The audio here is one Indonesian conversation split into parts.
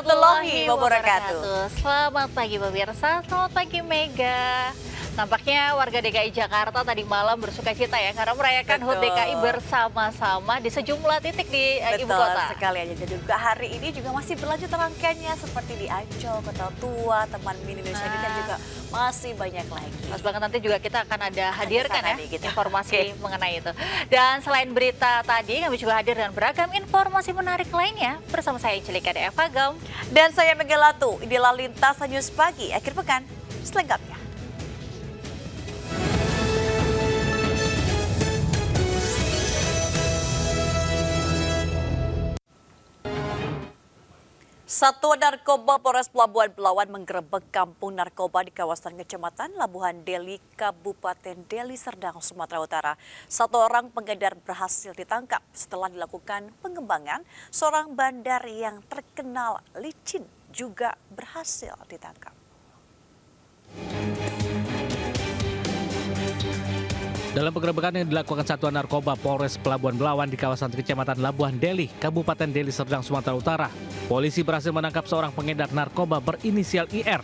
warahmatullahi wabarakatuh. Selamat pagi pemirsa, selamat pagi Mega. Nampaknya warga DKI Jakarta tadi malam bersukacita ya karena merayakan HUT DKI bersama-sama di sejumlah titik di ibu kota. Betul sekali aja. Dan juga hari ini juga masih berlanjut rangkaiannya seperti di Ancol, Kota Tua, Taman Mini Indonesia ini dan juga masih banyak lagi. Mas banget nanti juga kita akan ada hadirkan ya gitu. informasi mengenai itu. Dan selain berita tadi kami juga hadir dengan beragam informasi menarik lainnya bersama saya Angelika Eva Gam. Dan saya Megalatu, inilah Lintasan News Pagi akhir pekan selengkapnya. Satuan Narkoba Polres Pelabuhan Belawan menggerebek kampung narkoba di kawasan Kecamatan Labuhan Deli, Kabupaten Deli Serdang, Sumatera Utara. Satu orang pengedar berhasil ditangkap setelah dilakukan pengembangan. Seorang bandar yang terkenal licin juga berhasil ditangkap. Dalam penggerebekan yang dilakukan Satuan Narkoba Polres Pelabuhan Belawan di kawasan Kecamatan Labuhan Deli, Kabupaten Deli Serdang, Sumatera Utara, polisi berhasil menangkap seorang pengedar narkoba berinisial IR.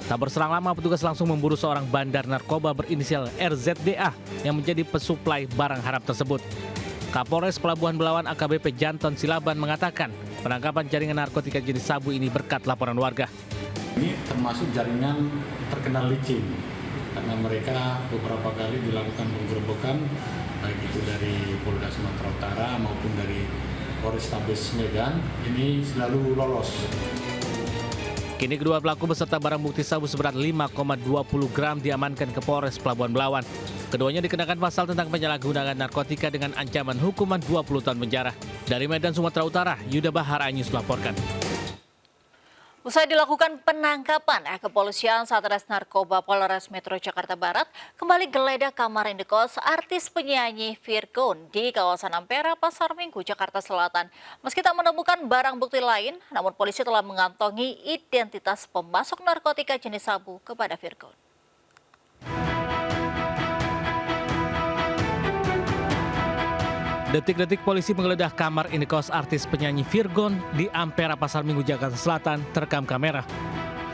Tak berselang lama, petugas langsung memburu seorang bandar narkoba berinisial RZDA yang menjadi pesuplai barang haram tersebut. Kapolres Pelabuhan Belawan AKBP Janton Silaban mengatakan penangkapan jaringan narkotika jenis sabu ini berkat laporan warga. Ini termasuk jaringan terkenal licin. Karena mereka beberapa kali dilakukan penggerebekan, baik itu dari Polda Sumatera Utara maupun dari Polrestabes Medan, ini selalu lolos. Kini kedua pelaku beserta barang bukti sabu seberat 5,20 gram diamankan ke Polres Pelabuhan Belawan. Keduanya dikenakan pasal tentang penyalahgunaan narkotika dengan ancaman hukuman 20 tahun penjara. Dari Medan, Sumatera Utara, Yuda Bahar Anyus melaporkan. Usai dilakukan penangkapan, kepolisian Satres Narkoba Polres Metro Jakarta Barat kembali geledah kamar indekos artis penyanyi Virgon di kawasan Ampera, Pasar Minggu, Jakarta Selatan. Meski tak menemukan barang bukti lain, namun polisi telah mengantongi identitas pemasok narkotika jenis sabu kepada Virgon. Detik-detik polisi menggeledah kamar indekos artis penyanyi Virgon di Ampera, Pasar Minggu, Jakarta Selatan terekam kamera.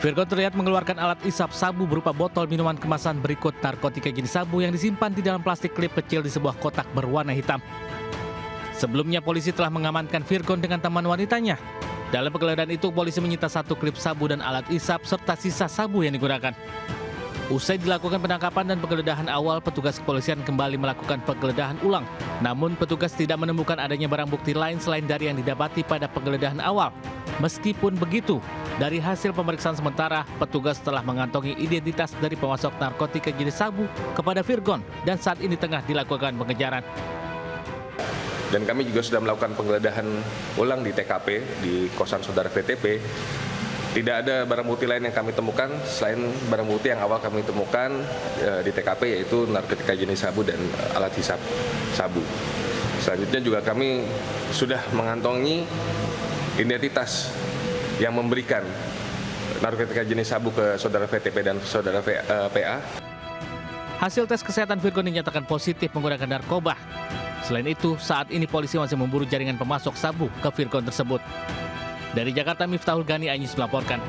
Virgon terlihat mengeluarkan alat isap sabu berupa botol minuman kemasan berikut narkotika jenis sabu yang disimpan di dalam plastik klip kecil di sebuah kotak berwarna hitam. Sebelumnya polisi telah mengamankan Virgon dengan teman wanitanya. Dalam penggeledahan itu polisi menyita satu klip sabu dan alat isap serta sisa sabu yang digunakan. Usai dilakukan penangkapan dan penggeledahan awal, petugas kepolisian kembali melakukan penggeledahan ulang. Namun petugas tidak menemukan adanya barang bukti lain selain dari yang didapati pada penggeledahan awal. Meskipun begitu, dari hasil pemeriksaan sementara, petugas telah mengantongi identitas dari pemasok narkotika jenis sabu kepada Virgon dan saat ini tengah dilakukan pengejaran. Dan kami juga sudah melakukan penggeledahan ulang di TKP di kosan saudara VTP. Tidak ada barang bukti lain yang kami temukan selain barang bukti yang awal kami temukan di TKP, yaitu narkotika jenis sabu dan alat hisap sabu. Selanjutnya juga kami sudah mengantongi identitas yang memberikan narkotika jenis sabu ke saudara VTP dan saudara PA. Hasil tes kesehatan Virgon dinyatakan positif menggunakan narkoba. Selain itu, saat ini polisi masih memburu jaringan pemasok sabu ke Virgon tersebut. Dari Jakarta, Miftahul Gani Anyus melaporkan.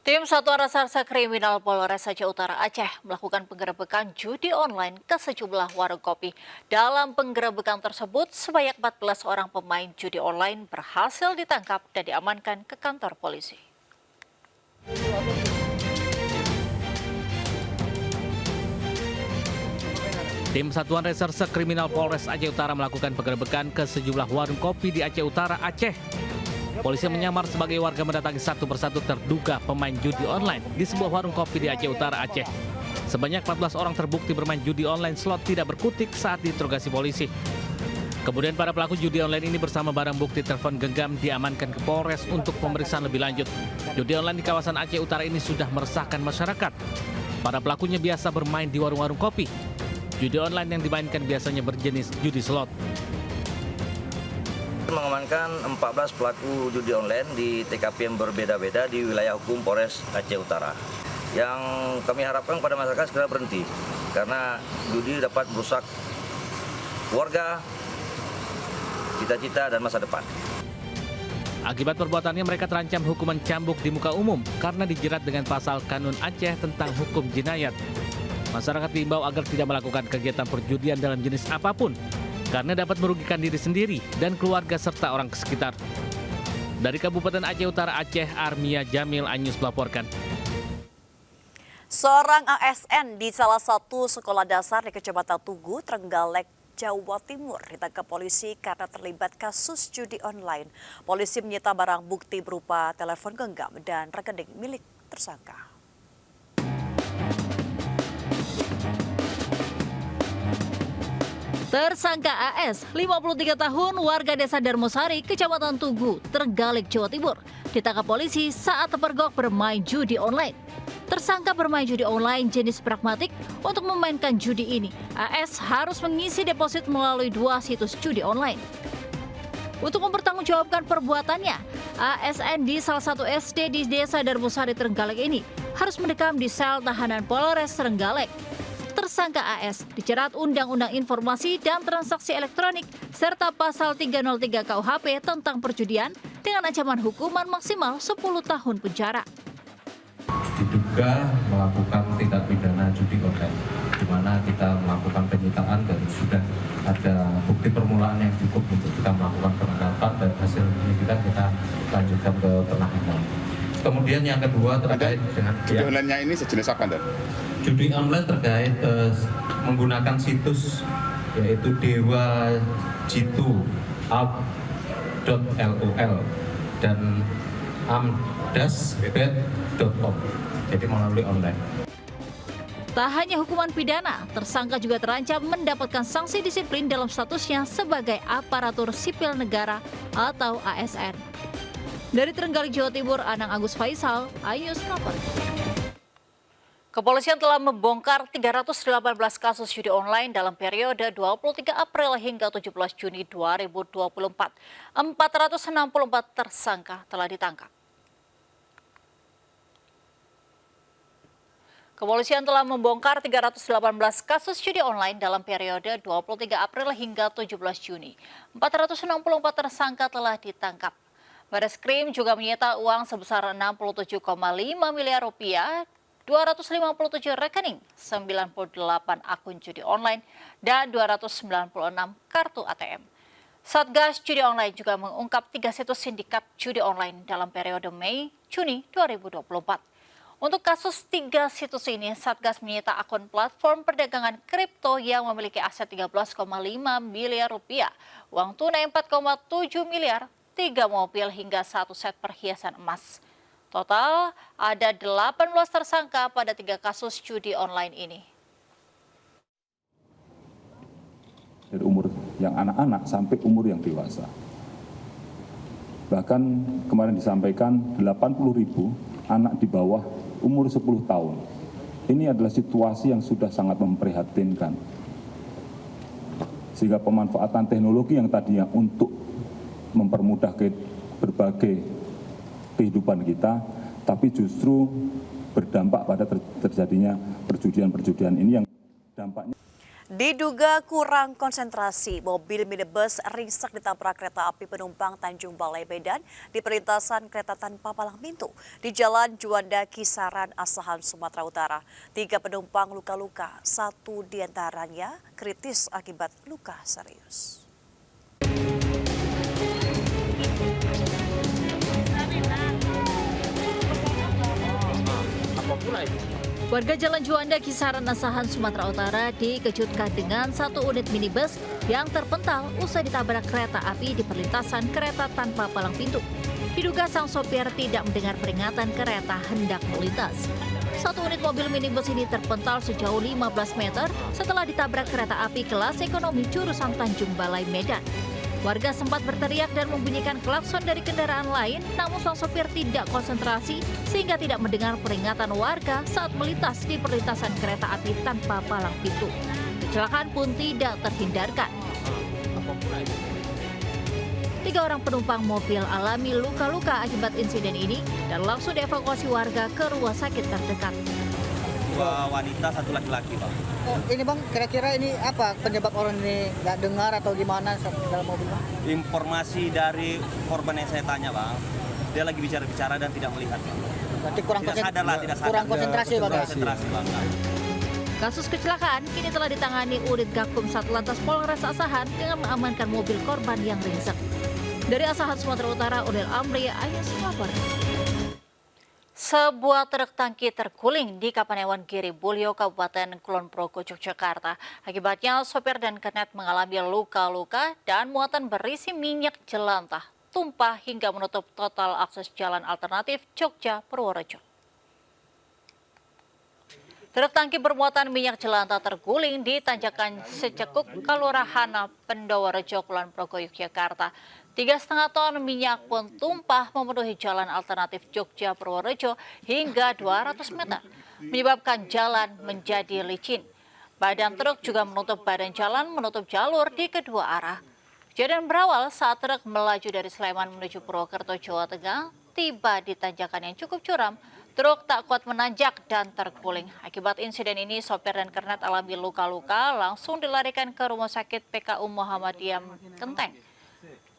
Tim Satuan Reserse Kriminal Polres Aceh Utara Aceh melakukan penggerebekan judi online ke sejumlah warung kopi. Dalam penggerebekan tersebut, sebanyak 14 orang pemain judi online berhasil ditangkap dan diamankan ke kantor polisi. Tim Satuan Reserse Kriminal Polres Aceh Utara melakukan penggerebekan ke sejumlah warung kopi di Aceh Utara, Aceh. Polisi menyamar sebagai warga mendatangi satu persatu terduga pemain judi online di sebuah warung kopi di Aceh Utara, Aceh. Sebanyak 14 orang terbukti bermain judi online slot tidak berkutik saat diinterogasi polisi. Kemudian para pelaku judi online ini bersama barang bukti telepon genggam diamankan ke Polres untuk pemeriksaan lebih lanjut. Judi online di kawasan Aceh Utara ini sudah meresahkan masyarakat. Para pelakunya biasa bermain di warung-warung kopi. Judi online yang dimainkan biasanya berjenis judi slot. Mengamankan 14 pelaku judi online di TKP yang berbeda-beda di wilayah hukum Polres Aceh Utara. Yang kami harapkan kepada masyarakat segera berhenti karena judi dapat merusak keluarga, cita-cita dan masa depan. Akibat perbuatannya mereka terancam hukuman cambuk di muka umum karena dijerat dengan pasal Kanun Aceh tentang hukum jinayat. Masyarakat diimbau agar tidak melakukan kegiatan perjudian dalam jenis apapun karena dapat merugikan diri sendiri dan keluarga serta orang sekitar. Dari Kabupaten Aceh Utara Aceh, Armia Jamil Anyus melaporkan. Seorang ASN di salah satu sekolah dasar di Kecamatan Tugu, Trenggalek, Jawa Timur ditangkap polisi karena terlibat kasus judi online. Polisi menyita barang bukti berupa telepon genggam dan rekening milik tersangka. Tersangka AS, 53 tahun, warga desa Darmosari, Kecamatan Tugu, Trenggalek, Jawa Timur, ditangkap polisi saat terpergok bermain judi online. Tersangka bermain judi online jenis pragmatik. Untuk memainkan judi ini, AS harus mengisi deposit melalui 2 situs judi online. Untuk mempertanggungjawabkan perbuatannya, ASN di salah satu SD di desa Darmosari, Trenggalek ini harus mendekam di sel tahanan Polres Trenggalek. Tersangka AS dijerat Undang-Undang Informasi dan Transaksi Elektronik serta Pasal 303 KUHP tentang perjudian dengan ancaman hukuman maksimal 10 tahun penjara. Diduga melakukan tindak pidana judi online, di mana kita melakukan penyitaan dan sudah ada bukti permulaan yang cukup untuk kita melakukan penangkapan dan hasil penyidikan kita lanjutkan ke penahanan. Kemudian yang kedua terkait dengan judi online-nya ini sejenis apa, Dan? Judi online terkait menggunakan situs yaitu dewajitu.up.lol dan amdasbet.com, jadi melalui online. Tak hanya hukuman pidana, tersangka juga terancam mendapatkan sanksi disiplin dalam statusnya sebagai aparatur sipil negara atau ASN. Dari Trenggalek, Jawa Timur, Anang Agus Faisal, Ayus Lapor. Kepolisian telah membongkar 318 kasus judi online dalam periode 23 April hingga 17 Juni 2024. 464 tersangka telah ditangkap. Kepolisian telah membongkar 318 kasus judi online dalam periode 23 April hingga 17 Juni. 464 tersangka telah ditangkap. Bareskrim juga menyita uang sebesar 67,5 miliar rupiah, 257 rekening, 98 akun judi online, dan 296 kartu ATM. Satgas Judi Online juga mengungkap 3 situs sindikat judi online dalam periode Mei-Juni 2024. Untuk kasus 3 situs ini, Satgas menyita akun platform perdagangan kripto yang memiliki aset 13,5 miliar rupiah, uang tunai 4,7 miliar, 3 mobil hingga 1 set perhiasan emas. Total ada 18 tersangka pada 3 kasus judi online ini. Dari umur yang anak-anak sampai umur yang dewasa. Bahkan kemarin disampaikan 80.000 anak di bawah umur 10 tahun. Ini adalah situasi yang sudah sangat memprihatinkan. Sehingga pemanfaatan teknologi yang tadinya untuk mempermudah berbagai kehidupan kita, tapi justru berdampak pada terjadinya perjudian-perjudian ini yang dampaknya. Diduga kurang konsentrasi, mobil minibus ringsek ditabrak kereta api penumpang Tanjung Balai Medan di perlintasan kereta tanpa palang pintu di Jalan Juanda Kisaran Asahan, Sumatera Utara. 3 penumpang luka-luka, 1 diantaranya kritis akibat luka serius. Warga Jalan Juanda Kisaran Asahan, Sumatera Utara dikejutkan dengan 1 unit minibus yang terpental usai ditabrak kereta api di perlintasan kereta tanpa palang pintu. Diduga sang sopir tidak mendengar peringatan kereta hendak melintas. 1 unit mobil minibus ini terpental sejauh 15 meter setelah ditabrak kereta api kelas ekonomi jurusan Tanjung Balai Medan. Warga sempat berteriak dan membunyikan klakson dari kendaraan lain, namun sang sopir tidak konsentrasi sehingga tidak mendengar peringatan warga saat melintas di perlintasan kereta api tanpa palang pintu. Kecelakaan pun tidak terhindarkan. 3 orang penumpang mobil alami luka-luka akibat insiden ini dan langsung dievakuasi warga ke rumah sakit terdekat. 2 wanita, 1 laki-laki, Bang. Oh, ini Bang, kira-kira ini apa penyebab orang ini nggak dengar atau gimana dalam mobil Bang? Informasi dari korban yang saya tanya, Bang, dia lagi bicara-bicara dan tidak melihat, Bang. Berarti kurang Tidak sadar lah, tidak sadar. kurang konsentrasi Bang. Konsentrasi, Bang. Kasus kecelakaan kini telah ditangani unit Gakum Satlantas Polres Asahan dengan mengamankan mobil korban yang ringsek. Dari Asahan, Sumatera Utara, Udel Amri, Ayas melaporkan. Sebuah truk tangki terguling di Kapanewon Giri Bulyo, Kabupaten Kulon Progo, Yogyakarta. Akibatnya sopir dan kernet mengalami luka-luka dan muatan berisi minyak jelantah tumpah hingga menutup total akses jalan alternatif Jogja Purworejo. Truk tangki bermuatan minyak jelantah terguling di tanjakan Secekuk, Kelurahan Pendoworejo, Kulon Progo, Yogyakarta. 3,5 ton minyak pun tumpah memenuhi jalan alternatif Jogja Purworejo hingga 200 meter, menyebabkan jalan menjadi licin. Badan truk juga menutup badan jalan, menutup jalur di kedua arah. Kejadian berawal saat truk melaju dari Sleman menuju Purwokerto, Jawa Tengah, tiba di tanjakan yang cukup curam. Truk tak kuat menanjak dan terguling. Akibat insiden ini, sopir dan kernet alami luka-luka, langsung dilarikan ke Rumah Sakit PKU Muhammadiyah Kenteng.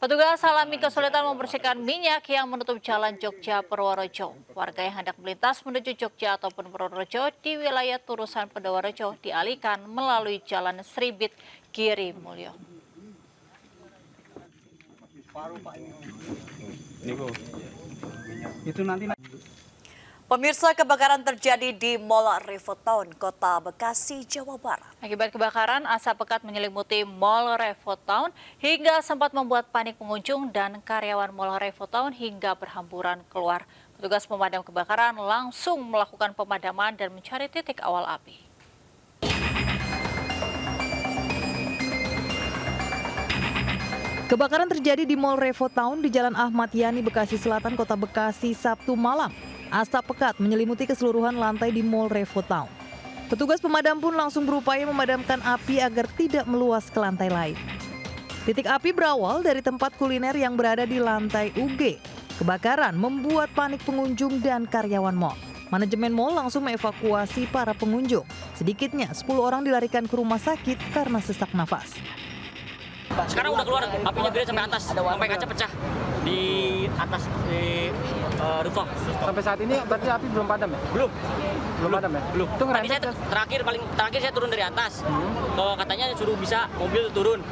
Petugas alami kesulitan membersihkan minyak yang menutup jalan Jogja Purworejo. Warga yang hendak melintas menuju Jogja ataupun Purworejo di wilayah Turusan Pendoworejo dialihkan melalui jalan Sribit Giri Mulyo. Pemirsa, kebakaran terjadi di Mall Revotown, Kota Bekasi, Jawa Barat. Akibat kebakaran, asap pekat menyelimuti Mall Revotown hingga sempat membuat panik pengunjung dan karyawan Mall Revotown hingga berhamburan keluar. Petugas pemadam kebakaran langsung melakukan pemadaman dan mencari titik awal api. Kebakaran terjadi di Mall Revotown di Jalan Ahmad Yani, Bekasi Selatan, Kota Bekasi, Sabtu malam. Asap pekat menyelimuti keseluruhan lantai di Mall Revotown. Petugas pemadam pun langsung berupaya memadamkan api agar tidak meluas ke lantai lain. Titik api berawal dari tempat kuliner yang berada di lantai UG. Kebakaran membuat panik pengunjung dan karyawan mall. Manajemen mall langsung mengevakuasi para pengunjung. Sedikitnya 10 orang dilarikan ke rumah sakit karena sesak nafas. Sekarang udah keluar, apinya gede sampai atas, sampai kaca pecah di atas di rooftop. Sampai saat ini berarti api belum padam ya? Belum padam ya? Belum. Itu Tadi saya terakhir saya turun dari atas. Kalau katanya suruh bisa mobil turun.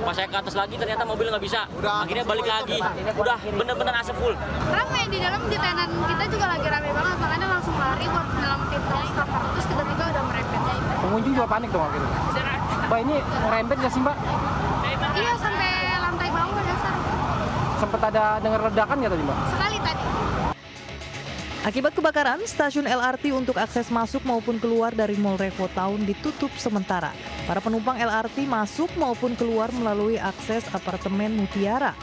Pas saya ke atas lagi ternyata mobil nggak bisa. Akhirnya balik lagi. Udah bener-bener asap full. Ramai di dalam, di tenan kita juga lagi rame banget, makanya langsung lari buat nyelamatin staf. Terus tiba-tiba udah merembet. Pengunjung juga panik dong akhirnya. Mbak, ini merembet nggak sih Mbak? Iya, sampai lantai bawah dasar. Sempat ada dengar ledakan nggak tadi Mbak? Sekali tadi. Akibat kebakaran, stasiun LRT untuk akses masuk maupun keluar dari Mall Revotown ditutup sementara. Para penumpang LRT masuk maupun keluar melalui akses apartemen Mutiara.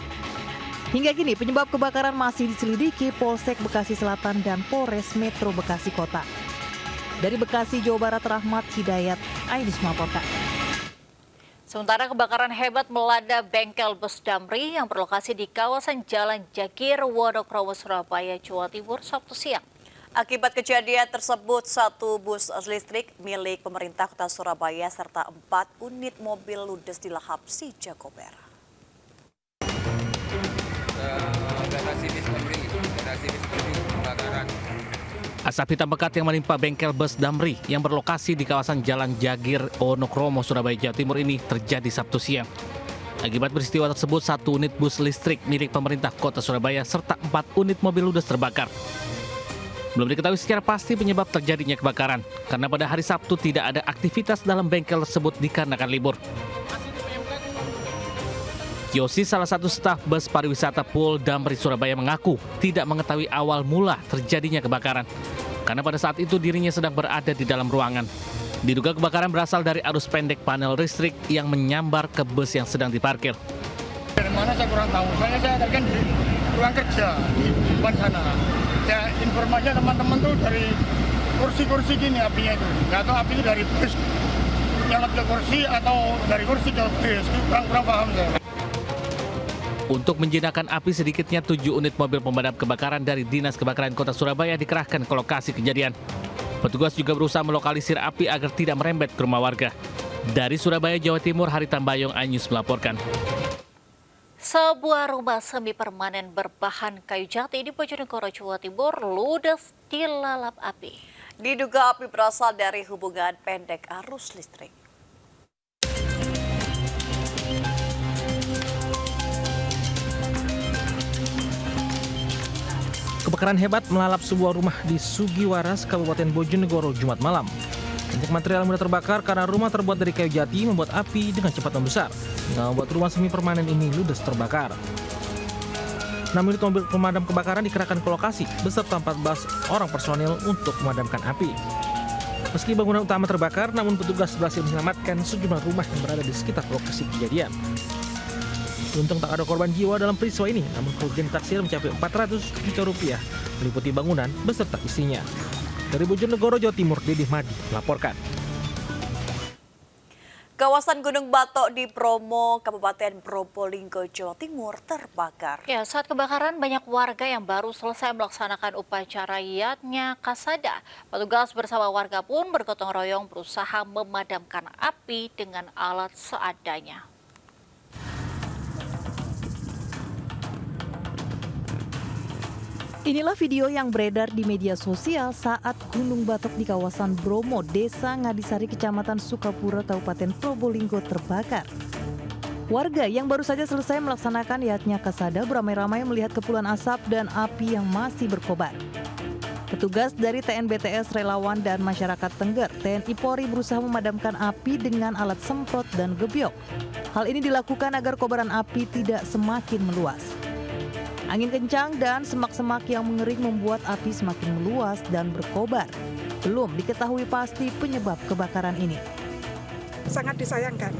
Hingga kini penyebab kebakaran masih diselidiki Polsek Bekasi Selatan dan Polres Metro Bekasi Kota. Dari Bekasi, Jawa Barat, Rahmat Hidayat, Ainus melaporkan. Sementara kebakaran hebat melanda bengkel bus Damri yang berlokasi di kawasan Jalan Jagir, Wonokromo, Surabaya, Jawa Timur, Sabtu siang. Akibat kejadian tersebut, 1 bus listrik milik pemerintah Kota Surabaya serta 4 unit mobil ludes dilahap si Jago Merah. Asap hitam pekat yang menimpa bengkel bus Damri yang berlokasi di kawasan Jalan Jagir, Wonokromo, Surabaya, Jawa Timur ini terjadi Sabtu siang. Akibat peristiwa tersebut, 1 unit bus listrik milik pemerintah Kota Surabaya serta 4 unit mobil ludes terbakar. Belum diketahui secara pasti penyebab terjadinya kebakaran, karena pada hari Sabtu tidak ada aktivitas dalam bengkel tersebut dikarenakan libur. Yosi, salah satu staf bus pariwisata Pool Damri Surabaya, mengaku tidak mengetahui awal mula terjadinya kebakaran, karena pada saat itu dirinya sedang berada di dalam ruangan. Diduga kebakaran berasal dari arus pendek panel listrik yang menyambar ke bus yang sedang diparkir. Dari mana saya kurang tahu, soalnya saya tadi kan di ruang kerja di depan sana. Ya informasinya teman-teman tuh dari kursi-kursi gini apinya itu. Nggak tahu apinya dari bus nyalot ke kursi atau dari kursi ke bus, kurang paham saya. Untuk menjinakkan api, sedikitnya 7 unit mobil pemadam kebakaran dari Dinas Kebakaran Kota Surabaya dikerahkan ke lokasi kejadian. Petugas juga berusaha melokalisir api agar tidak merembet ke rumah warga. Dari Surabaya, Jawa Timur, Hari Tambayong, iNews melaporkan. Sebuah rumah semi permanen berbahan kayu jati di Bojonegoro, Jawa Timur ludes dilalap api. Diduga api berasal dari hubungan pendek arus listrik. Kebakaran hebat melalap sebuah rumah di Sugiwaras, Kabupaten Bojonegoro, Jumat malam. Banyak material mudah terbakar karena rumah terbuat dari kayu jati membuat api dengan cepat membesar, hingga membuat rumah semi permanen ini ludes terbakar. 6 unit mobil pemadam kebakaran dikerahkan ke lokasi beserta 14 orang personil untuk memadamkan api. Meski bangunan utama terbakar, namun petugas berhasil menyelamatkan sejumlah rumah yang berada di sekitar lokasi kejadian. Beruntung tak ada korban jiwa dalam peristiwa ini, namun kerugian ditaksir mencapai 400 juta rupiah, meliputi bangunan beserta isinya. Dari Bojonegoro, Jawa Timur, Deddy Madi melaporkan. Kawasan Gunung Batok di Bromo, Kabupaten Probolinggo, Jawa Timur terbakar. Ya, saat kebakaran banyak warga yang baru selesai melaksanakan upacara Yatnya Kasada. Petugas bersama warga pun bergotong royong berusaha memadamkan api dengan alat seadanya. Inilah video yang beredar di media sosial saat Gunung Batok di kawasan Bromo, Desa Ngadisari, Kecamatan Sukapura, Kabupaten Probolinggo terbakar. Warga yang baru saja selesai melaksanakan Yatnya Kasada beramai-ramai melihat kepulan asap dan api yang masih berkobar. Petugas dari TNBTS, relawan, dan masyarakat Tengger, TNI Polri berusaha memadamkan api dengan alat semprot dan gebyok. Hal ini dilakukan agar kobaran api tidak semakin meluas. Angin kencang dan semak-semak yang mengering membuat api semakin meluas dan berkobar. Belum diketahui pasti penyebab kebakaran ini. Sangat disayangkan.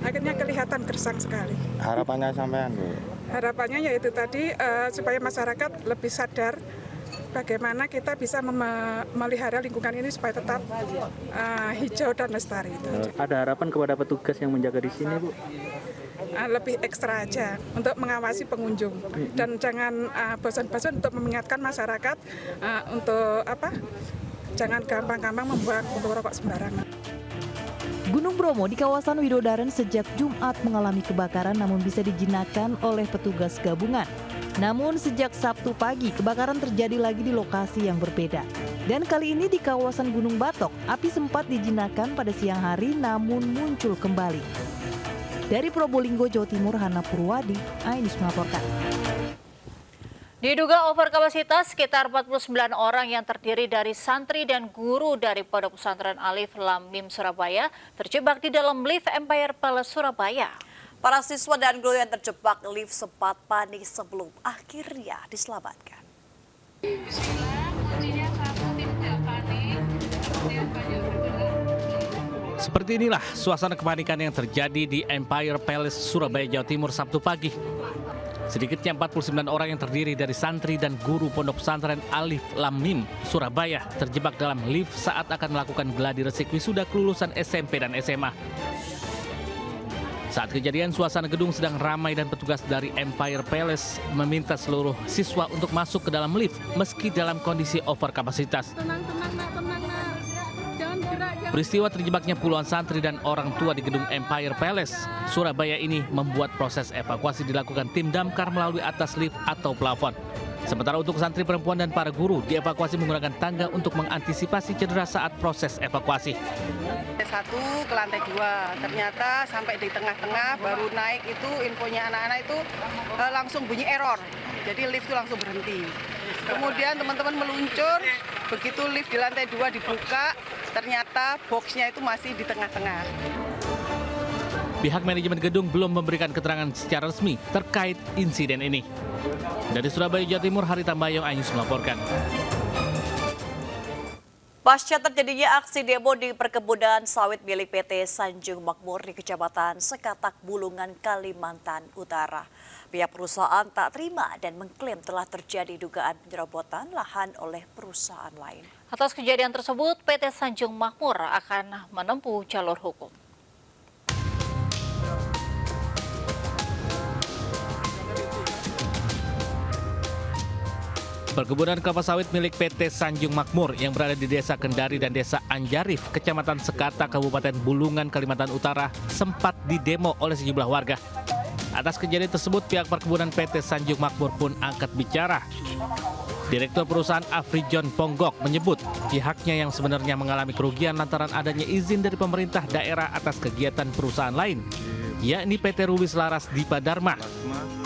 Akhirnya kelihatan gersang sekali. Harapannya sampean, Bu? Harapannya yaitu tadi supaya masyarakat lebih sadar bagaimana kita bisa memelihara lingkungan ini supaya tetap hijau dan lestari. Ada harapan kepada petugas yang menjaga di sini, Bu? Lebih ekstra aja untuk mengawasi pengunjung dan jangan bosan-bosan untuk mengingatkan masyarakat untuk jangan gampang-gampang membuang puntung rokok sembarangan. Gunung Bromo di kawasan Widodaren sejak Jumat mengalami kebakaran namun bisa dijinakkan oleh petugas gabungan. Namun sejak Sabtu pagi kebakaran terjadi lagi di lokasi yang berbeda. Dan kali ini di kawasan Gunung Batok, api sempat dijinakkan pada siang hari namun muncul kembali. Dari Probolinggo, Jawa Timur, Hana Purwadi, iNews melaporkan. Diduga overkapasitas, sekitar 49 orang yang terdiri dari santri dan guru dari Pondok Pesantren Alif Lam Mim Surabaya terjebak di dalam lift Empire Palace Surabaya. Para siswa dan guru yang terjebak lift sempat panik sebelum akhirnya diselamatkan. Seperti inilah suasana kepanikan yang terjadi di Empire Palace Surabaya, Jawa Timur Sabtu pagi. Sedikitnya 49 orang yang terdiri dari santri dan guru Pondok Pesantren Alif Lam Mim Surabaya terjebak dalam lift saat akan melakukan gladi resik wisuda kelulusan SMP dan SMA. Saat kejadian, suasana gedung sedang ramai dan petugas dari Empire Palace meminta seluruh siswa untuk masuk ke dalam lift meski dalam kondisi overkapasitas. Peristiwa terjebaknya puluhan santri dan orang tua di gedung Empire Palace Surabaya ini membuat proses evakuasi dilakukan tim damkar melalui atas lift atau plafon. Sementara untuk santri perempuan dan para guru dievakuasi menggunakan tangga untuk mengantisipasi cedera saat proses evakuasi. Satu ke lantai 2, ternyata sampai di tengah-tengah baru naik itu infonya anak-anak itu langsung bunyi error, jadi lift itu langsung berhenti. Kemudian teman-teman meluncur, begitu lift di lantai 2 dibuka, ternyata boxnya itu masih di tengah-tengah. Pihak manajemen gedung belum memberikan keterangan secara resmi terkait insiden ini. Dari Surabaya, Jawa Timur, Hari Tambayong, iNews melaporkan. Pasca terjadinya aksi demo di perkebunan sawit milik PT Sanjung Makmur di Kecamatan Sekatak, Bulungan, Kalimantan Utara. Pihak perusahaan tak terima dan mengklaim telah terjadi dugaan penyerobotan lahan oleh perusahaan lain. Atas kejadian tersebut, PT Sanjung Makmur akan menempuh jalur hukum. Perkebunan kelapa sawit milik PT Sanjung Makmur yang berada di Desa Kendari dan Desa Anjarif, Kecamatan Sekata, Kabupaten Bulungan, Kalimantan Utara, sempat didemo oleh sejumlah warga. Atas kejadian tersebut, pihak perkebunan PT Sanjung Makmur pun angkat bicara. Direktur perusahaan Afrijon Ponggok menyebut pihaknya yang sebenarnya mengalami kerugian lantaran adanya izin dari pemerintah daerah atas kegiatan perusahaan lain, yakni PT Ruby Selaras Dipa Dharma.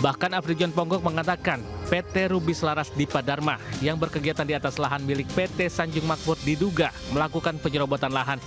Bahkan Afrijon Ponggok mengatakan PT Ruby Selaras Dipa Dharma yang berkegiatan di atas lahan milik PT Sanjung Makmur diduga melakukan penyerobotan lahan.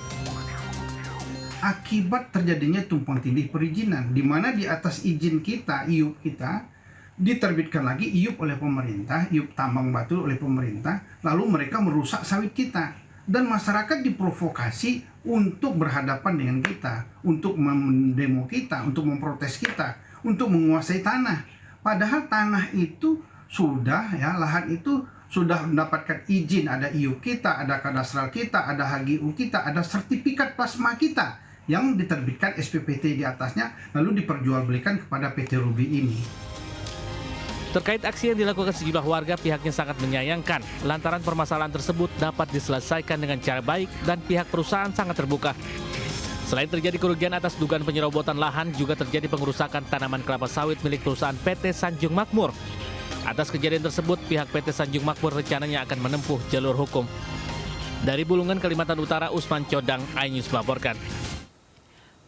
Akibat terjadinya tumpang tindih perizinan, di mana di atas izin kita, IUP kita, diterbitkan lagi IUP oleh pemerintah, IUP tambang batu oleh pemerintah, lalu mereka merusak sawit kita. Dan masyarakat diprovokasi untuk berhadapan dengan kita, untuk mendemo kita, untuk memprotes kita, untuk menguasai tanah. Padahal tanah itu sudah, ya, lahan itu sudah mendapatkan izin, ada IUP kita, ada kadastral kita, ada HGU kita, ada sertifikat plasma kita yang diterbitkan SPPT di atasnya, lalu diperjualbelikan kepada PT Ruby ini. Terkait aksi yang dilakukan sejumlah warga, pihaknya sangat menyayangkan lantaran permasalahan tersebut dapat diselesaikan dengan cara baik dan pihak perusahaan sangat terbuka. Selain terjadi kerugian atas dugaan penyerobotan lahan, juga terjadi pengerusakan tanaman kelapa sawit milik perusahaan PT Sanjung Makmur. Atas kejadian tersebut, pihak PT Sanjung Makmur rencananya akan menempuh jalur hukum. Dari Bulungan, Kalimantan Utara, Usman Codang, iNews melaporkan.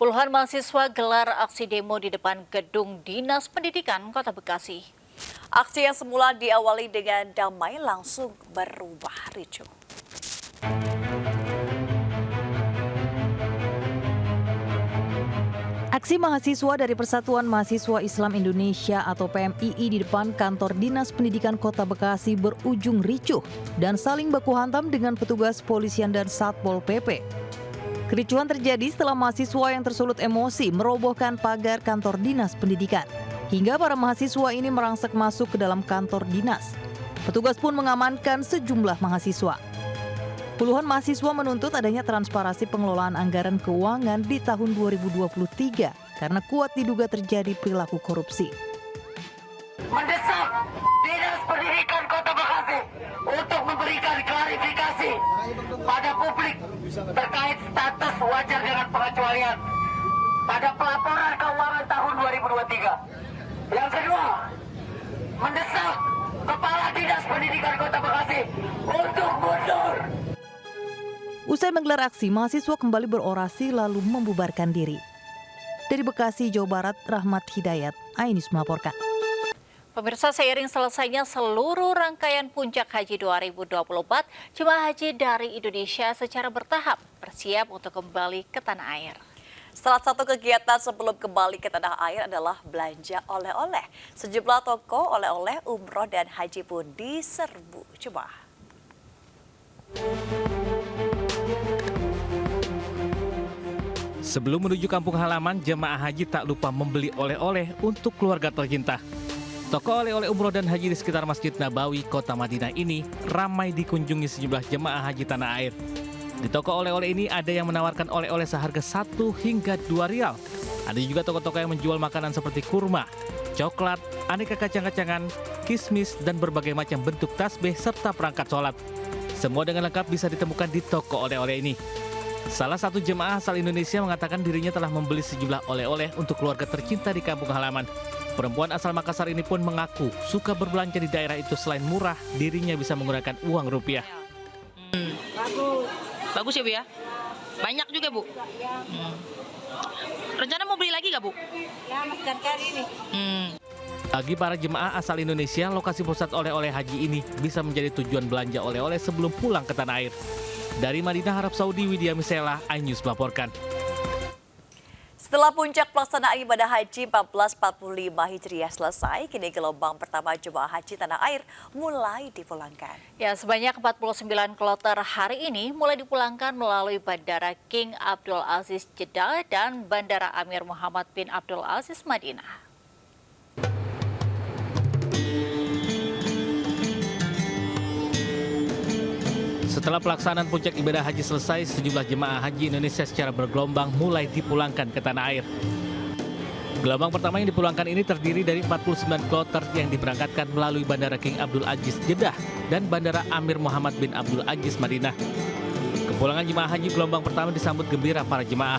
Puluhan mahasiswa gelar aksi demo di depan gedung Dinas Pendidikan Kota Bekasi. Aksi yang semula diawali dengan damai langsung berubah ricuh. Aksi mahasiswa dari Persatuan Mahasiswa Islam Indonesia atau PMII di depan kantor Dinas Pendidikan Kota Bekasi berujung ricuh dan saling baku hantam dengan petugas polisian dan Satpol PP. Kericuhan terjadi setelah mahasiswa yang tersulut emosi merobohkan pagar kantor Dinas Pendidikan. Hingga para mahasiswa ini merangsek masuk ke dalam kantor dinas. Petugas pun mengamankan sejumlah mahasiswa. Puluhan mahasiswa menuntut adanya transparansi pengelolaan anggaran keuangan di tahun 2023 karena kuat diduga terjadi perilaku korupsi. Mendesak Dinas Pendidikan Kota Bekasi untuk memberikan klarifikasi pada publik terkait status wajar dengan pengecualian pada pelaporan keuangan tahun 2023. Yang kedua, mendesak Kepala Dinas Pendidikan Kota Bekasi untuk mundur. Usai menggelar aksi, mahasiswa kembali berorasi lalu membubarkan diri. Dari Bekasi, Jawa Barat, Rahmat Hidayat, iNews melaporkan. Pemirsa, seiring selesainya seluruh rangkaian Puncak Haji 2024, jemaah haji dari Indonesia secara bertahap bersiap untuk kembali ke tanah air. Salah satu kegiatan sebelum kembali ke tanah air adalah belanja oleh-oleh. Sejumlah toko oleh-oleh umroh dan haji pun diserbu jemaah. Sebelum menuju kampung halaman, jemaah haji tak lupa membeli oleh-oleh untuk keluarga tercinta. Toko oleh-oleh umroh dan haji di sekitar Masjid Nabawi, Kota Madinah ini ramai dikunjungi sejumlah jemaah haji tanah air. Di toko oleh-oleh ini ada yang menawarkan oleh-oleh seharga 1 hingga 2 rial. Ada juga toko-toko yang menjual makanan seperti kurma, coklat, aneka kacang-kacangan, kismis, dan berbagai macam bentuk tasbih serta perangkat sholat. Semua dengan lengkap bisa ditemukan di toko oleh-oleh ini. Salah satu jemaah asal Indonesia mengatakan dirinya telah membeli sejumlah oleh-oleh untuk keluarga tercinta di kampung halaman. Perempuan asal Makassar ini pun mengaku suka berbelanja di daerah itu. Selain murah, dirinya bisa menggunakan uang rupiah. Bagus ya Bu ya? Banyak juga Bu? Rencana mau beli lagi gak Bu? Ya, masih cari ini. Bagi para jemaah asal Indonesia, lokasi pusat oleh-oleh haji ini bisa menjadi tujuan belanja oleh-oleh sebelum pulang ke tanah air. Dari Madinah, Arab Saudi, Widya Misela, iNews melaporkan. Setelah puncak pelaksanaan ibadah haji 1445 Hijriah selesai, kini gelombang pertama jemaah haji tanah air mulai dipulangkan. Ya, sebanyak 49 kloter hari ini mulai dipulangkan melalui Bandara King Abdul Aziz Jeddah dan Bandara Amir Muhammad bin Abdul Aziz Madinah. Setelah pelaksanaan puncak ibadah haji selesai, sejumlah jemaah haji Indonesia secara bergelombang mulai dipulangkan ke tanah air. Gelombang pertama yang dipulangkan ini terdiri dari 49 kloter yang diberangkatkan melalui Bandara King Abdul Aziz Jeddah dan Bandara Amir Muhammad bin Abdul Aziz Madinah. Kepulangan jemaah haji gelombang pertama disambut gembira para jemaah.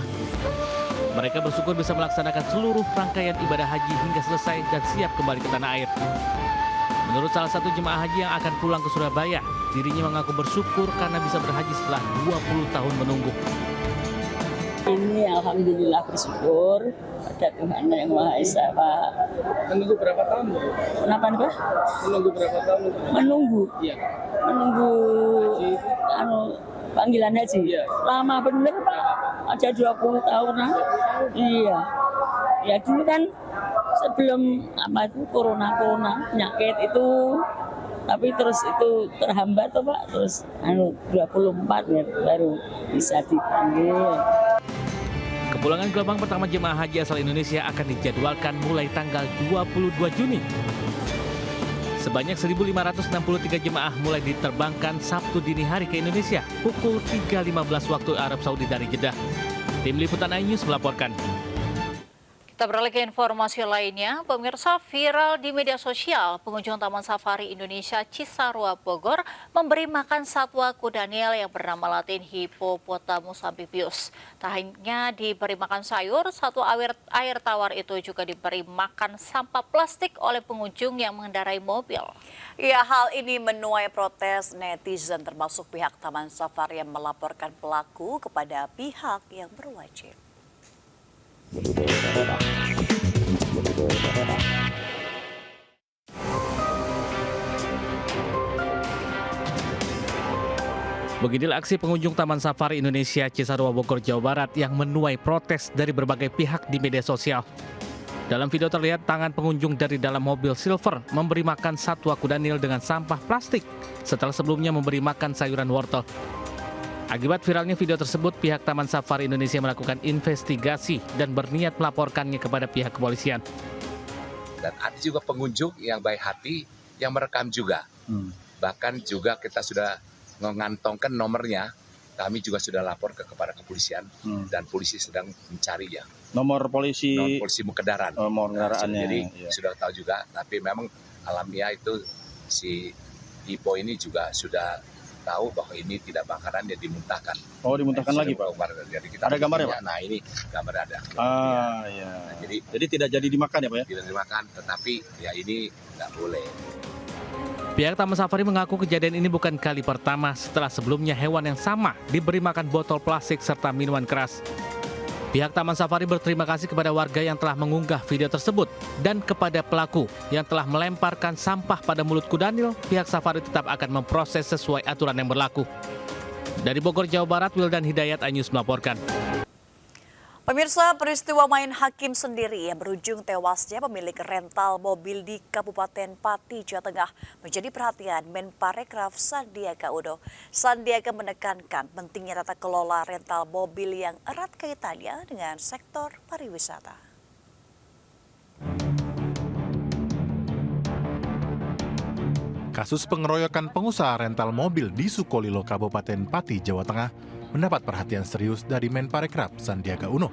Mereka bersyukur bisa melaksanakan seluruh rangkaian ibadah haji hingga selesai dan siap kembali ke tanah air. Menurut salah satu jemaah haji yang akan pulang ke Surabaya, dirinya mengaku bersyukur karena bisa berhaji setelah 20 tahun menunggu. Ini alhamdulillah bersyukur pada Tuhan Yang Maha Esa, Pak. Menunggu berapa tahun, Bu? Kenapa nih, Pak? Menunggu berapa tahun? Menunggu. Iya. Menunggu panggilan haji. Iya. Lama bener, Pak. Ada 20 tahun. Iya. Ya dulu kan sebelum corona penyakit itu, tapi terus itu terhambat tuh, Pak. Terus 24 ya, baru bisa dipanggil. Kepulangan gelombang pertama jemaah haji asal Indonesia akan dijadwalkan mulai tanggal 22 Juni. Sebanyak 1.563 jemaah mulai diterbangkan Sabtu dini hari ke Indonesia pukul 3.15 waktu Arab Saudi dari Jeddah. Tim Liputan iNews melaporkan. Kita beralih ke informasi lainnya, pemirsa, viral di media sosial, pengunjung Taman Safari Indonesia Cisarua Bogor memberi makan satwa kuda Nil yang bernama latin Hippopotamus amphibius. Tak hanya diberi makan sayur, satwa air tawar itu juga diberi makan sampah plastik oleh pengunjung yang mengendarai mobil. Ya, hal ini menuai protes netizen termasuk pihak Taman Safari yang melaporkan pelaku kepada pihak yang berwajib. Beginilah aksi pengunjung Taman Safari Indonesia Cisarua Bogor, Jawa Barat yang menuai protes dari berbagai pihak di media sosial. Dalam video terlihat tangan pengunjung dari dalam mobil silver memberi makan satwa kuda Nil dengan sampah plastik setelah sebelumnya memberi makan sayuran wortel. Akibat viralnya video tersebut, pihak Taman Safari Indonesia melakukan investigasi dan berniat melaporkannya kepada pihak kepolisian. Dan ada juga pengunjung yang baik hati yang merekam juga. Bahkan juga kita sudah mengantongkan nomornya, kami juga sudah lapor kepada kepolisian dan polisi sedang mencarinya. Nomor polisi? Nomor polisi kendaraan. Nomor kendaraannya. Jadi iya. sudah tahu juga, tapi memang alamiah itu si Ipo ini juga sudah tahu bahwa ini tidak bakaran, dia dimuntahkan. Oh, dimuntahkan lagi, Pak? Jadi kita ada gambarnya, Pak? Nah, ini gambar ada. Iya. Nah, jadi tidak jadi dimakan ya, Pak ya? Tidak dimakan, tetapi ya ini nggak boleh. Pihak Taman Safari mengaku kejadian ini bukan kali pertama setelah sebelumnya hewan yang sama diberi makan botol plastik serta minuman keras. Pihak Taman Safari berterima kasih kepada warga yang telah mengunggah video tersebut dan kepada pelaku yang telah melemparkan sampah pada mulut kuda Nil. Pihak Safari tetap akan memproses sesuai aturan yang berlaku. Dari Bogor, Jawa Barat, Wildan Hidayat, iNews melaporkan. Pemirsa, peristiwa main hakim sendiri yang berujung tewasnya pemilik rental mobil di Kabupaten Pati, Jawa Tengah menjadi perhatian Menparekraf Sandiaga Uno. Sandiaga menekankan pentingnya tata kelola rental mobil yang erat kaitannya dengan sektor pariwisata. Kasus pengeroyokan pengusaha rental mobil di Sukolilo, Kabupaten Pati, Jawa Tengah mendapat perhatian serius dari Menparekraf Sandiaga Uno.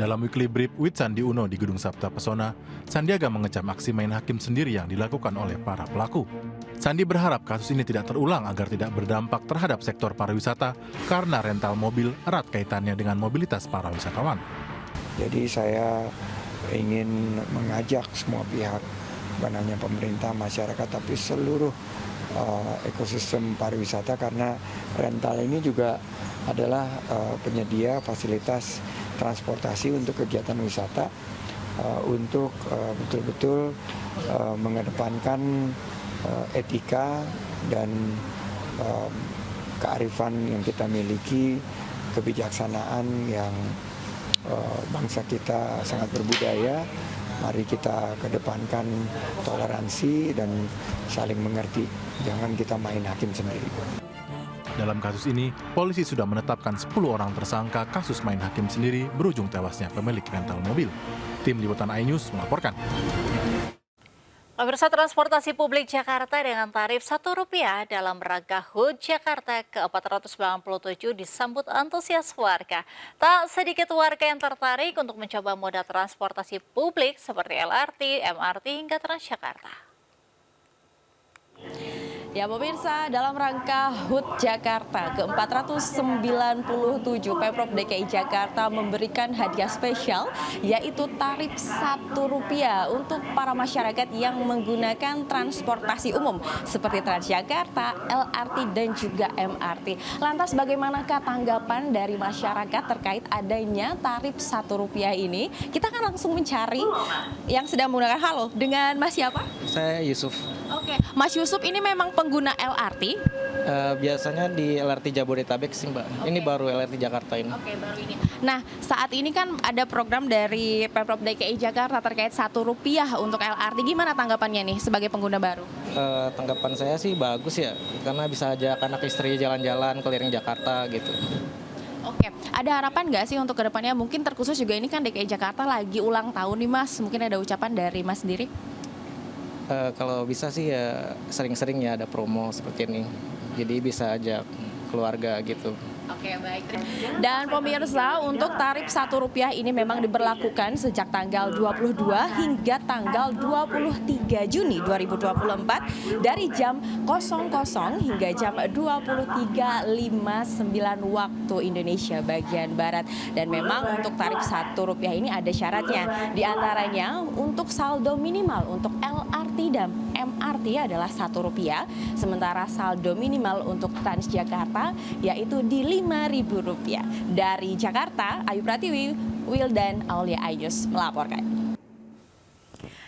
Dalam weekly brief with Sandi Uno di Gedung Sabta Pesona, Sandiaga mengecam aksi main hakim sendiri yang dilakukan oleh para pelaku. Sandi berharap kasus ini tidak terulang agar tidak berdampak terhadap sektor pariwisata karena rental mobil erat kaitannya dengan mobilitas para wisatawan. Jadi saya ingin mengajak semua pihak, bukan hanya pemerintah, masyarakat, tapi seluruh ekosistem pariwisata, karena rental ini juga adalah penyedia fasilitas transportasi untuk kegiatan wisata, untuk betul-betul mengedepankan etika dan kearifan yang kita miliki, kebijaksanaan yang bangsa kita sangat berbudaya. Mari kita kedepankan toleransi dan saling mengerti. Jangan kita main hakim sendiri. Dalam kasus ini, polisi sudah menetapkan 10 orang tersangka kasus main hakim sendiri berujung tewasnya pemilik rental mobil. Tim Liputan iNews melaporkan. Pemirsa, transportasi publik Jakarta dengan tarif Rp1 dalam rangka HUT Jakarta ke-497 disambut antusias warga. Tak sedikit warga yang tertarik untuk mencoba moda transportasi publik seperti LRT, MRT hingga Transjakarta. Ya pemirsa, dalam rangka HUT Jakarta ke-497, Pemprov DKI Jakarta memberikan hadiah spesial yaitu tarif Rp1 untuk para masyarakat yang menggunakan transportasi umum seperti Transjakarta, LRT dan juga MRT. Lantas bagaimanakah tanggapan dari masyarakat terkait adanya tarif Rp1 ini? Kita akan langsung mencari yang sedang menggunakan. Halo, dengan Mas siapa? Saya Yusuf. Oke, Mas Yusuf ini memang pengguna LRT? Biasanya di LRT Jabodetabek sih Mbak. Ini baru LRT Jakarta ini. Oke, baru ini. Nah, saat ini kan ada program dari Pemprov DKI Jakarta terkait Rp1 untuk LRT. Gimana tanggapannya nih sebagai pengguna baru? Tanggapan saya sih bagus ya, karena bisa ajak anak istri jalan-jalan keliling Jakarta gitu. Oke, ada harapan nggak sih untuk kedepannya? Mungkin terkhusus juga ini kan DKI Jakarta lagi ulang tahun nih Mas. Mungkin ada ucapan dari Mas sendiri? Kalau bisa sih ya sering-sering ya ada promo seperti ini. Jadi bisa ajak keluarga gitu. Oke, baik. Dan pemirsa, untuk tarif Rp1 ini memang diberlakukan sejak tanggal 22 hingga tanggal 23 Juni 2024 dari jam 00 hingga jam 23.59 waktu Indonesia bagian Barat. Dan memang untuk tarif Rp1 ini ada syaratnya. Di antaranya untuk saldo minimal untuk LRT dan MRT adalah Rp1, sementara saldo minimal untuk Transjakarta yaitu di Rp5.000. Dari Jakarta, Ayu Pratiwi, Wildan Aulia Ayus melaporkan.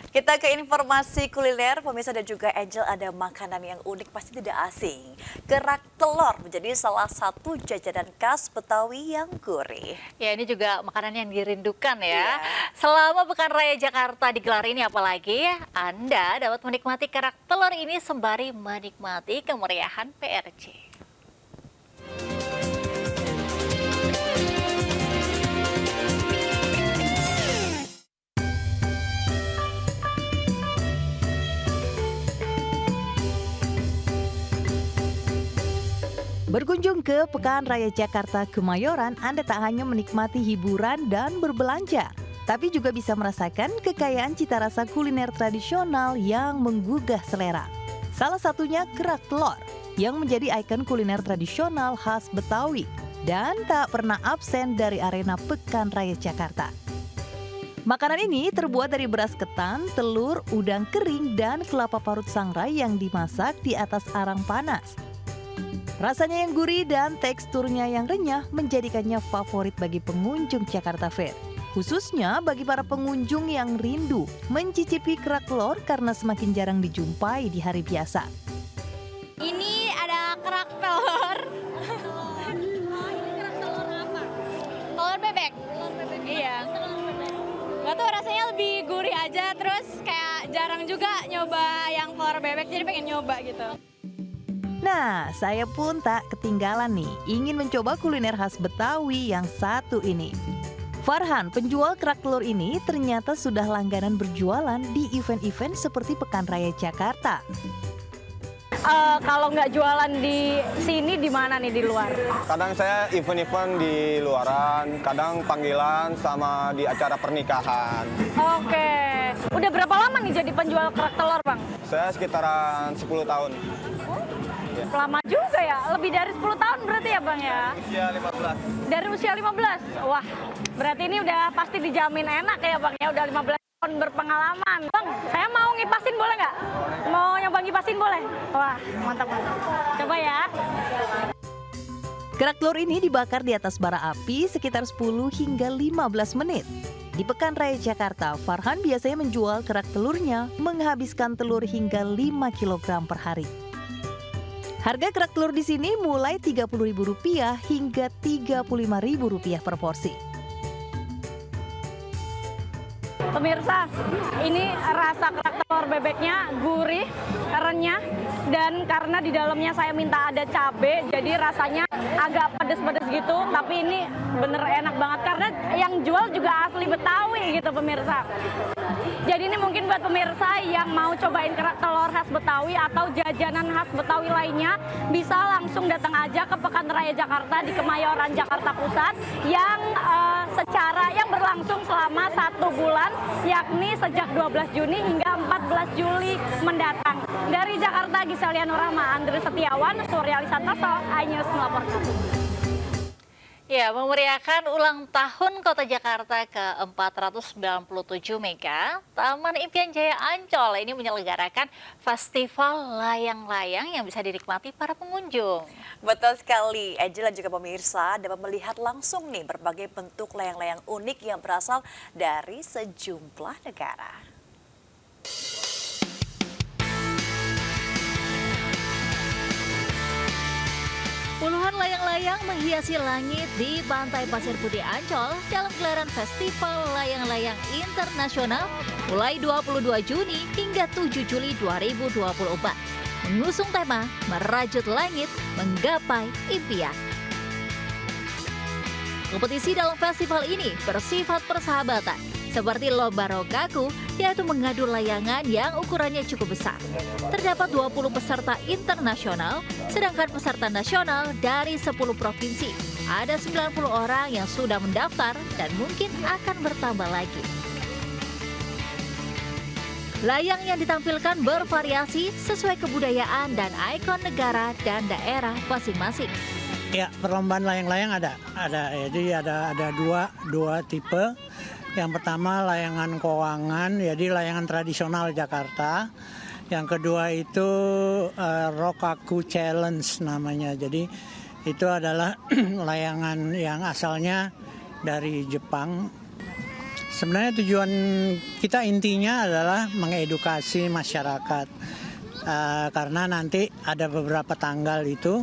Kita ke informasi kuliner, pemirsa dan juga Angel, ada makanan yang unik pasti tidak asing. Kerak telur menjadi salah satu jajanan khas Betawi yang gurih. Ya, ini juga makanan yang dirindukan ya. Selama Pekan Raya Jakarta digelar ini apalagi Anda dapat menikmati kerak telur ini sembari menikmati kemeriahan PRJ. Berkunjung ke Pekan Raya Jakarta Kemayoran, Anda tak hanya menikmati hiburan dan berbelanja, tapi juga bisa merasakan kekayaan cita rasa kuliner tradisional yang menggugah selera. Salah satunya kerak telur, yang menjadi ikon kuliner tradisional khas Betawi dan tak pernah absen dari arena Pekan Raya Jakarta. Makanan ini terbuat dari beras ketan, telur, udang kering, dan kelapa parut sangrai yang dimasak di atas arang panas. Rasanya yang gurih dan teksturnya yang renyah menjadikannya favorit bagi pengunjung Jakarta Fair. Khususnya bagi para pengunjung yang rindu mencicipi kerak telur karena semakin jarang dijumpai di hari biasa. Ini ada kerak telur. Kerak telur apa? Telur bebek. Telur bebek. Iya. Gak tau, rasanya lebih gurih aja, terus kayak jarang juga nyoba yang telur bebek, jadi pengen nyoba gitu. Nah, saya pun tak ketinggalan nih, ingin mencoba kuliner khas Betawi yang satu ini. Farhan, penjual kerak telur ini ternyata sudah langganan berjualan di event-event seperti Pekan Raya Jakarta. Kalau nggak jualan di sini, di mana nih di luar? Kadang saya event-event di luaran, kadang panggilan sama di acara pernikahan. Oke, udah berapa lama nih jadi penjual kerak telur, Bang? Saya sekitaran 10 tahun. Lama juga ya, lebih dari 10 tahun berarti ya Bang ya? Usia 15. Dari usia 15? Wah, berarti ini udah pasti dijamin enak ya Bang ya, udah 15 tahun berpengalaman. Bang, saya mau ngipasin boleh nggak? Mau nyoba ngipasin boleh? Wah, mantap-mantap. Coba ya. Kerak telur ini dibakar di atas bara api sekitar 10 hingga 15 menit. Di Pekan Raya Jakarta, Farhan biasanya menjual kerak telurnya menghabiskan telur hingga 5 kg per hari. Harga kerak telur di sini mulai Rp30.000 hingga Rp35.000 per porsi. Pemirsa, ini rasa kerak telur bebeknya gurih, renyah, dan karena di dalamnya saya minta ada cabai, jadi rasanya agak pedes-pedes gitu, tapi ini bener enak banget karena yang jual juga asli Betawi gitu pemirsa. Jadi ini mungkin buat pemirsa yang mau cobain kerak telur khas Betawi atau jajanan khas Betawi lainnya, bisa langsung datang aja ke Pekan Raya Jakarta di Kemayoran, Jakarta Pusat yang yang berlangsung selama 1 bulan, yakni sejak 12 Juni hingga 14 Juli mendatang. Dari Jakarta, Giseliana Rahma, Andri Setiawan, Surya Santoso, iNews melaporkan. Ya, memeriahkan ulang tahun Kota Jakarta ke-497 Mega, Taman Impian Jaya Ancol ini menyelenggarakan festival layang-layang yang bisa dinikmati para pengunjung. Betul sekali, Angela juga pemirsa dapat melihat langsung nih berbagai bentuk layang-layang unik yang berasal dari sejumlah negara. Puluhan layang-layang menghiasi langit di Pantai Pasir Putih Ancol dalam gelaran Festival Layang-Layang Internasional mulai 22 Juni hingga 7 Juli 2024. Mengusung tema Merajut Langit, Menggapai Impian. Kompetisi dalam festival ini bersifat persahabatan, seperti lomba rokaku, yaitu mengadu layangan yang ukurannya cukup besar. Terdapat 20 peserta internasional, sedangkan peserta nasional dari 10 provinsi. Ada 90 orang yang sudah mendaftar dan mungkin akan bertambah lagi. Layang yang ditampilkan bervariasi sesuai kebudayaan dan ikon negara dan daerah masing-masing. Ya, perlombaan layang-layang ada. Jadi ada dua tipe. Yang pertama layangan kowangan, jadi layangan tradisional Jakarta. Yang kedua itu Rokaku Challenge namanya. Jadi itu adalah layangan yang asalnya dari Jepang. Sebenarnya tujuan kita intinya adalah mengedukasi masyarakat. Karena nanti ada beberapa tanggal itu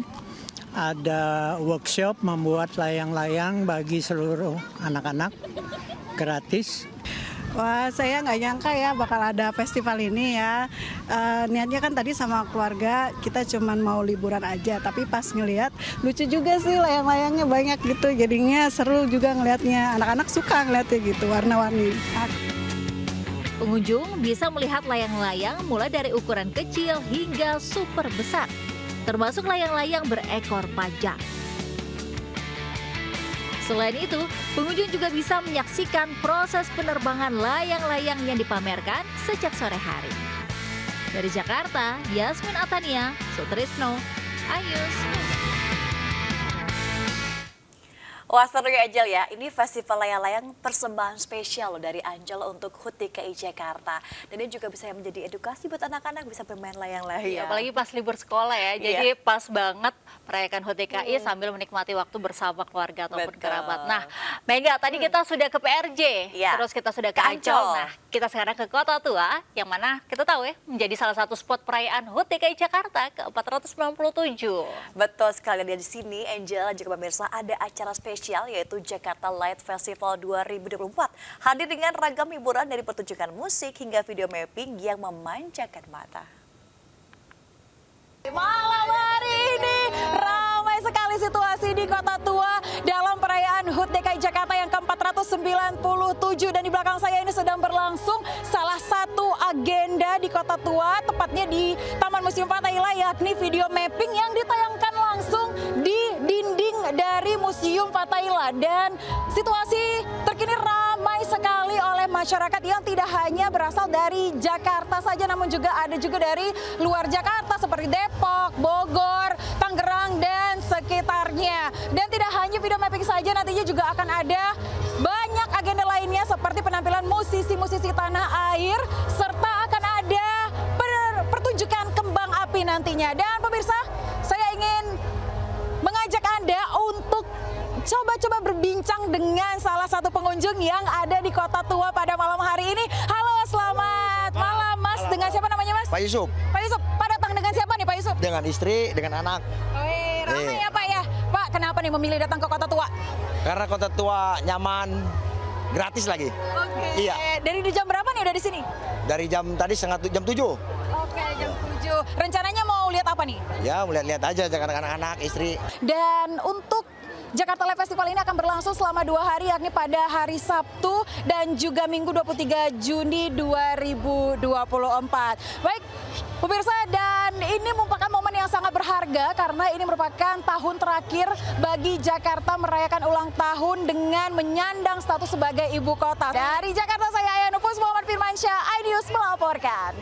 ada workshop membuat layang-layang bagi seluruh anak-anak gratis. Wah, saya nggak nyangka ya bakal ada festival ini ya. Niatnya kan tadi sama keluarga kita cuman mau liburan aja, tapi pas ngelihat lucu juga sih layang-layangnya banyak gitu. Jadinya seru juga ngelihatnya. Anak-anak suka ngelihatnya gitu, warna-warni. Pengunjung bisa melihat layang-layang mulai dari ukuran kecil hingga super besar, termasuk layang-layang berekor panjang. Selain itu, pengunjung juga bisa menyaksikan proses penerbangan layang-layang yang dipamerkan sejak sore hari. Dari Jakarta, Yasmin Atania, Sutrisno, iNews. Wah, seru ya Angel ya, ini festival layang-layang persembahan spesial loh dari Ancol untuk HUT DKI Jakarta. Dan ini juga bisa menjadi edukasi buat anak-anak bisa bermain layang-layang. Iya, apalagi pas libur sekolah ya, jadi pas banget merayakan HUT DKI sambil menikmati waktu bersama keluarga ataupun kerabat. Nah, Mega, tadi kita sudah ke PRJ, terus kita sudah ke Ancol. Nah, kita sekarang ke Kota Tua, yang mana kita tahu ya, menjadi salah satu spot perayaan HUT DKI Jakarta ke-497. Betul sekali, di sini Angel juga pemirsa ada acara spesial yaitu Jakarta Light Festival 2024. Hadir dengan ragam hiburan dari pertunjukan musik hingga video mapping yang memanjakan mata. Malam hari ini ramai sekali situasi di Kota Tua dalam perayaan HUT DKI Jakarta yang ke-497, dan di belakang saya ini sedang berlangsung salah satu agenda di Kota Tua, tepatnya di Taman Museum Fathahillah, yakni video mapping yang ditayangkan langsung di dinding dari Museum Fathahillah. Dan situasi terkini ramai sekali oleh masyarakat yang tidak hanya berasal dari Jakarta saja, namun juga ada juga dari luar Jakarta seperti Depok, Bogor, Tangerang, dan sekitarnya. Dan tidak hanya video mapping saja, nantinya juga akan ada banyak agenda lainnya seperti penampilan musisi-musisi tanah air, serta akan ada pertunjukan kembang api nantinya. Dan pemirsa, saya ingin mengajak Anda untuk coba-coba berbincang dengan salah satu pengunjung yang ada di Kota Tua pada malam hari ini. Halo, selamat malam Mas. Dengan siapa namanya Mas? Pak Yusuf. Pak Yusuf, Pak datang dengan siapa nih Pak Yusuf? Dengan istri, dengan anak. Ramai ya Pak ya. Pak, kenapa nih memilih datang ke Kota Tua? Karena Kota Tua nyaman, gratis lagi. Oke. Iya. Dari jam berapa nih udah di sini? Dari jam tadi jam 7. Oke, jam 7. Setuju. Rencananya mau lihat apa nih? Ya, lihat-lihat aja jangan anak-anak, istri. Dan untuk Jakarta Live Festival ini akan berlangsung selama 2 hari, yakni pada hari Sabtu dan juga Minggu 23 Juni 2024. Baik, pemirsa, dan ini merupakan momen yang sangat berharga karena ini merupakan tahun terakhir bagi Jakarta merayakan ulang tahun dengan menyandang status sebagai ibu kota. Dari Jakarta, saya Aya Nufus, Muhammad Firmansyah, iNews melaporkan.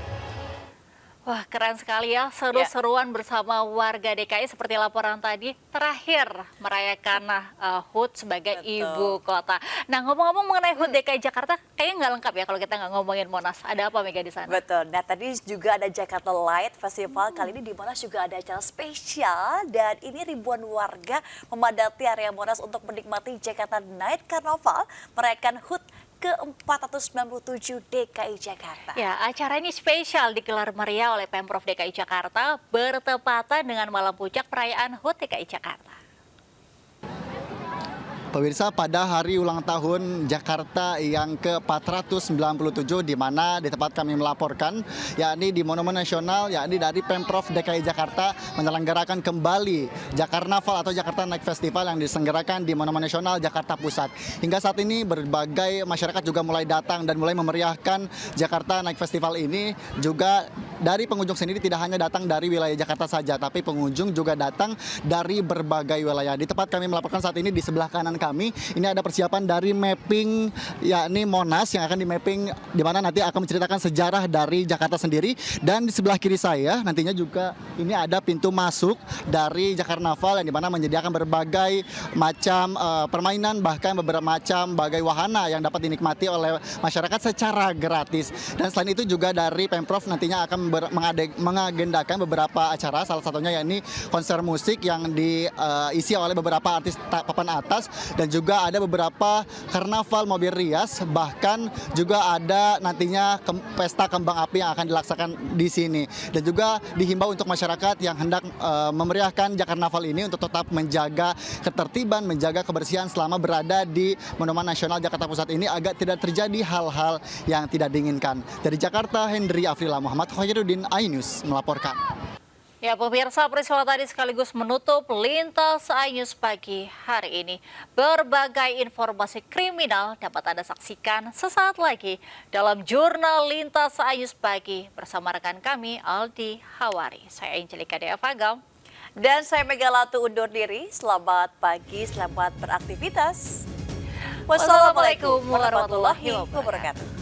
Wah, keren sekali ya, seru-seruan bersama warga DKI seperti laporan tadi, terakhir merayakan HUT sebagai ibu kota. Nah, ngomong-ngomong mengenai HUT DKI Jakarta, kayaknya nggak lengkap ya kalau kita nggak ngomongin Monas. Ada apa, Mega, di sana? Betul. Nah, tadi juga ada Jakarta Light Festival. Kali ini di Monas juga ada acara spesial dan ini ribuan warga memadati area Monas untuk menikmati Jakarta Night Carnival merayakan HUT ke-497 DKI Jakarta. Ya, acara ini spesial digelar meriah oleh Pemprov DKI Jakarta bertepatan dengan malam puncak perayaan HUT DKI Jakarta. Pemirsa, pada hari ulang tahun Jakarta yang ke-497 di mana di tempat kami melaporkan, yakni di Monumen Nasional, yakni dari Pemprov DKI Jakarta menyelenggarakan kembali Jakarnaval atau Jakarta Night Festival yang diselenggarakan di Monumen Nasional Jakarta Pusat. Hingga saat ini berbagai masyarakat juga mulai datang dan mulai memeriahkan Jakarta Night Festival ini. Juga dari pengunjung sendiri tidak hanya datang dari wilayah Jakarta saja, tapi pengunjung juga datang dari berbagai wilayah. Di tempat kami melaporkan saat ini di sebelah kanan kami, ini ada persiapan dari mapping, yakni Monas yang akan di mapping, di mana nanti akan menceritakan sejarah dari Jakarta sendiri. Dan di sebelah kiri saya nantinya juga ini ada pintu masuk dari Jakarnaval yang dimana menyediakan berbagai macam permainan, bahkan beberapa macam bagai wahana yang dapat dinikmati oleh masyarakat secara gratis. Dan selain itu juga dari Pemprov nantinya akan mengagendakan beberapa acara, salah satunya yakni konser musik yang diisi oleh beberapa artis papan atas, dan juga ada beberapa karnaval mobil rias, bahkan juga ada nantinya pesta kembang api yang akan dilaksanakan di sini. Dan juga dihimbau untuk masyarakat yang hendak memeriahkan Jakarnaval ini untuk tetap menjaga ketertiban, menjaga kebersihan selama berada di Monumen Nasional Jakarta Pusat ini agar tidak terjadi hal-hal yang tidak diinginkan. Dari Jakarta, Hendri Afrila, Muhammad Khairuddin, iNews melaporkan. Ya, pemirsa, peristiwa tadi sekaligus menutup Lintas iNews pagi hari ini. Berbagai informasi kriminal dapat Anda saksikan sesaat lagi dalam Jurnal Lintas iNews pagi bersama rekan kami Aldi Hawari. Saya Angelika Dea Fagam. Dan saya Megalatu undur diri. Selamat pagi, selamat beraktivitas. Wassalamualaikum warahmatullahi wabarakatuh.